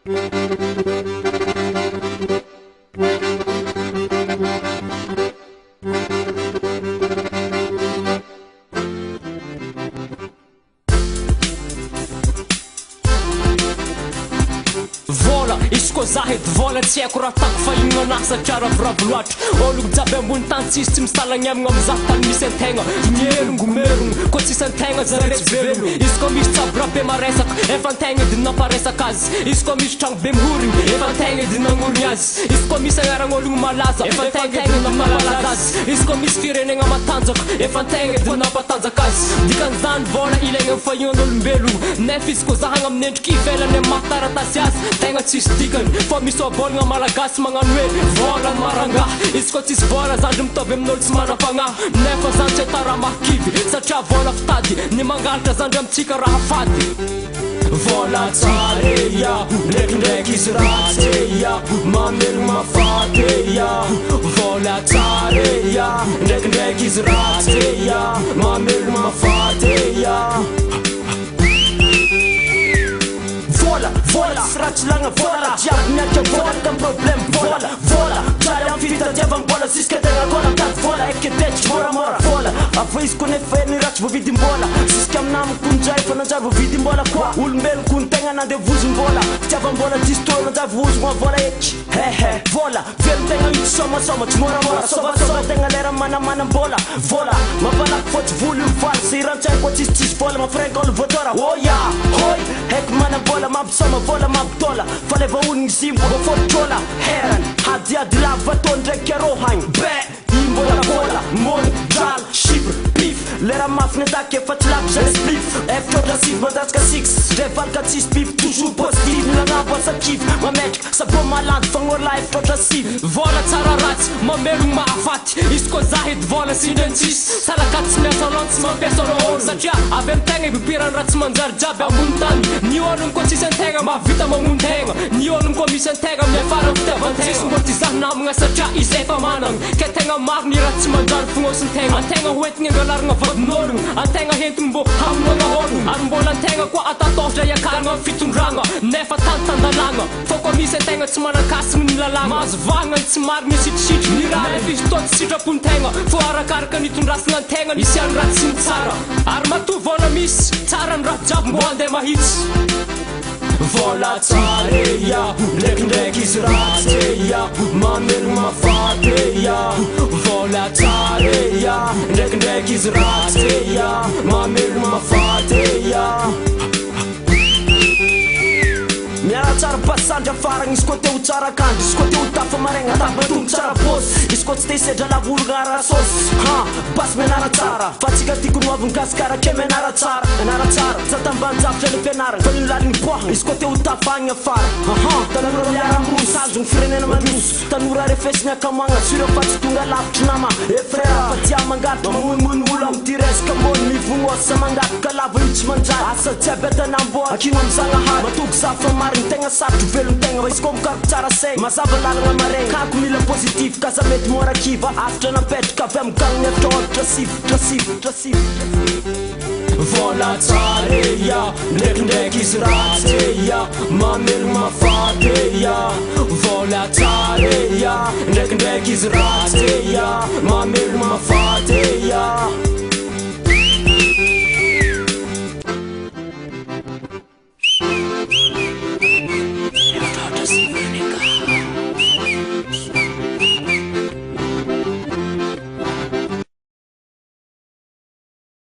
Vola, izy koa za edy vola tsy haiko raha tako fa igny anasa tsara bravo loatra olo jiaby ambony tany tsisy tsy mistalagny amigna amizaha tany misy antegna mierogno merogno koa tsisy antegna zare tsy velogno izy koa misy tsabra be maresaka efa antegna edy namparesaka azy izy koa misy tragno be mihorigny efa antegna edy nagnorigny azy izy koa misy agnaran'ologno malaza efa antegna edy nampalaza azy izy koa misy firenegna matanjaka efa antegna edy nampatanjaka azy dikan'izany vola ilaigna fahignan'olombelogno nefa izy koa zahagna amin'ny endriky ivelany amin'ny mahataratasy azy tegna tsisy dikany fa misy ohabolagna malagasy magnano hoe vola marangaha izy koa tsisy vola zandry mitovy amin'olo tsy manam-pagnahy nefa zany tsy atara mahakivy satria vola fitady ny mangalatra zandry amintsika raha fady vola tsara ya ndraikindraiky izy ratsy ya mamelogno mafaty ya vola tsara ya ndraikindraiky izy ratsy ya mamelogno mafaty ya vola sratsilagna vola jiaby miaka vola kam problem vola tsara am fitadiavagny vola ziska tegna gola mitady vola ekedetry moramora vola avy izy koa nefa ny ratsy voavidym-bola ziska aminamiko ndray fa nanjary voavidym-bola koa olombelogno koa ny tegna nandevozim-bola fitiavam-bola tsisy tolo nanjary vohozogna vola eky hehe vola velogno tegna mitsomasoma tsy moramora sovasova tegna lera manamanam-bola vola mavalaky fotsy volo mivaly se irantsay koa tsisy vola mafrankolo voatora oya hoy haiko manam-bola mampisoma vola mampitola fa leva ologny izy mbola fototrola herany hadiady lavo vatao ndraiky arô hagny be imbola vola mony drala chiffre pif lera mafiny ataky efa tsy lafo zay splif eftrôtra sivy mandatsika six ndray valaka tsisy pif toujours positive milagnabo asakivy mametraka sabo malandy fagnorla eftrôtra sivy vola tsara ratsy mamelogno mahafaty izy koa za edy vola sindrentsisy salakaty tsy miasa lon tsy mampiasa olo satria avy amtegna ibipirany ratsy manjary jiaby ambony tany ny ologno koa tsisy antegna mahavita mamono tegna ny ologno koa misy antegna amin'ny afara fitiavantegna tsisy mbo ty zah namagna satria izy efa managna ke tegna maro ny raha tsy manjary fognosintegna antegna hoentigny angalaragna vadin'ologno antegna hentigny mbo hamonagna ologno ary mbola antegna koa atatohatra iakaragna amin'ny fitondragna nefa tantandalagna fa koa misy antegna tsy manakasigny ny lalagna mahazo vahagna ny tsy maro misitrisitra ny raha nefa izy toa tsy sitrapontegna fo arakaraka nitondrasagna antegna misy any raha tsy mitsara ary matoa vola misy tsara ny raha jiaby mbo andeha mahitsy vola tsara ya ndraikindraiky izy ratsy ya mamelogno mafaty ya vola tsara ya ndraikindraiky izy ratsy ya mamelogno mafaty ya miara tsara pasandry afaragny izy koa te ho tsara akandro izy koa te ho tafa maregna tabatombo tsara posy izy koa tsy te hisedra lavologna arasosy basy mianara tsara fa tsika tiako noaviny gasikara ke mianara tsara sa tambanjavitra le fianaragna fa ino laligny poahagna izy koa te ho tafagny afara tanora miara ambony sanjogny firenena mandroso tanora refesiny akamagna sura fa tsy tonga lavitry nama e frera fa tia mangatry mamonimony olo amy ty resaka mony mivognosa mangaty ka lava io tsy manjary asa jiaby atanamboa akino amzagnahary matoky zafa marigny tegna sarotro velogno tegna izy koa mikaroko tsara say mazava lalagna maregna kako mila positif ka za mety mora kiva afatra napetraka avy amy gagnony efatra ohatra sivy vola tsara ya ndraikindraiky izy ratsy ya mamelogno mafaty ya vola tsara ya ndraikindraiky izy ratsy ya mamelogno mafaty ya